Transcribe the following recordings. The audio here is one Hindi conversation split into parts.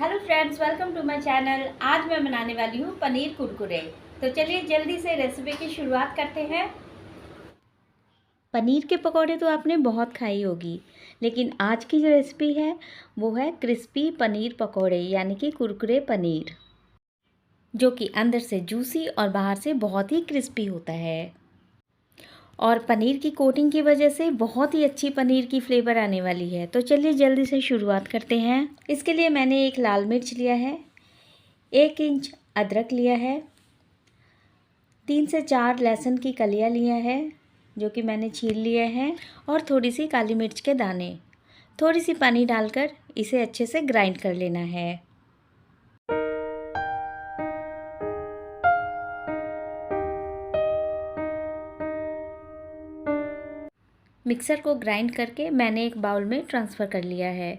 Hello friends, welcome to my channel. आज मैं बनाने वाली हूँ पनीर कुरकुरे। तो चलिए जल्दी से रेसिपी की शुरुआत करते हैं। पनीर के पकौड़े तो आपने बहुत खाई होगी, लेकिन आज की जो रेसिपी है वो है क्रिस्पी पनीर पकौड़े यानी कि कुरकुरे पनीर, जो कि अंदर से जूसी और बाहर से बहुत ही क्रिस्पी होता है। और पनीर की कोटिंग की वजह से बहुत ही अच्छी पनीर की फ्लेवर आने वाली है। तो चलिए जल्दी से शुरुआत करते हैं। इसके लिए मैंने एक लाल मिर्च लिया है, 1 इंच अदरक लिया है, 3 से 4 लहसुन की कलियां लिया है जो कि मैंने छील लिए हैं, और थोड़ी सी काली मिर्च के दाने। थोड़ी सी पानी डालकर इसे अच्छे से ग्राइंड कर लेना है। मिक्सर को ग्राइंड करके मैंने एक बाउल में ट्रांसफ़र कर लिया है।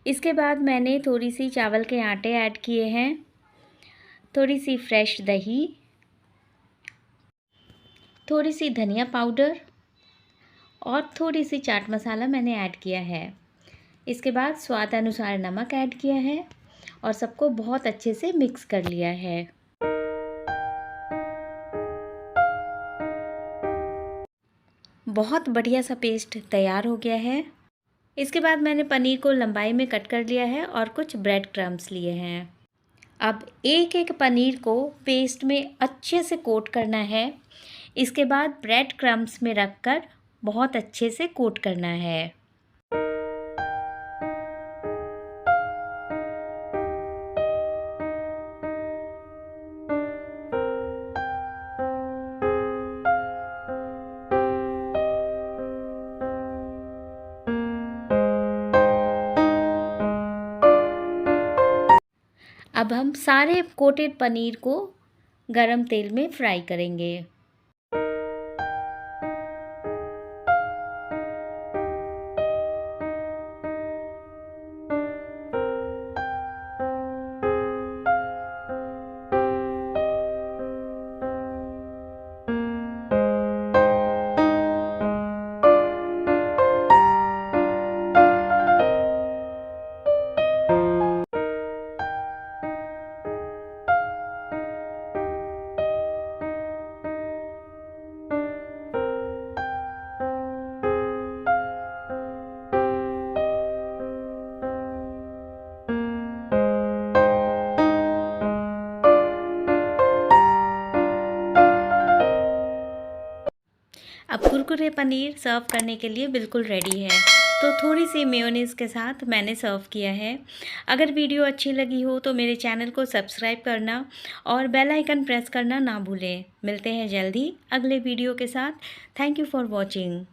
इसके बाद मैंने थोड़ी सी चावल के आटे ऐड किए हैं, थोड़ी सी फ्रेश दही, थोड़ी सी धनिया पाउडर और थोड़ी सी चाट मसाला मैंने ऐड किया है। इसके बाद स्वाद अनुसार नमक ऐड किया है और सबको बहुत अच्छे से मिक्स कर लिया है। बहुत बढ़िया सा पेस्ट तैयार हो गया है। इसके बाद मैंने पनीर को लंबाई में कट कर लिया है और कुछ ब्रेड क्रम्स लिए हैं। अब एक एक पनीर को पेस्ट में अच्छे से कोट करना है। इसके बाद ब्रेड क्रम्स में रखकर बहुत अच्छे से कोट करना है। अब हम सारे कोटेड पनीर को गरम तेल में फ्राई करेंगे। अब कुरकुरे पनीर सर्व करने के लिए बिल्कुल रेडी है। तो थोड़ी सी मेयोनीज़ के साथ मैंने सर्व किया है। अगर वीडियो अच्छी लगी हो तो मेरे चैनल को सब्सक्राइब करना और बेल आइकन प्रेस करना ना भूलें। मिलते हैं जल्दी अगले वीडियो के साथ। Thank you for watching.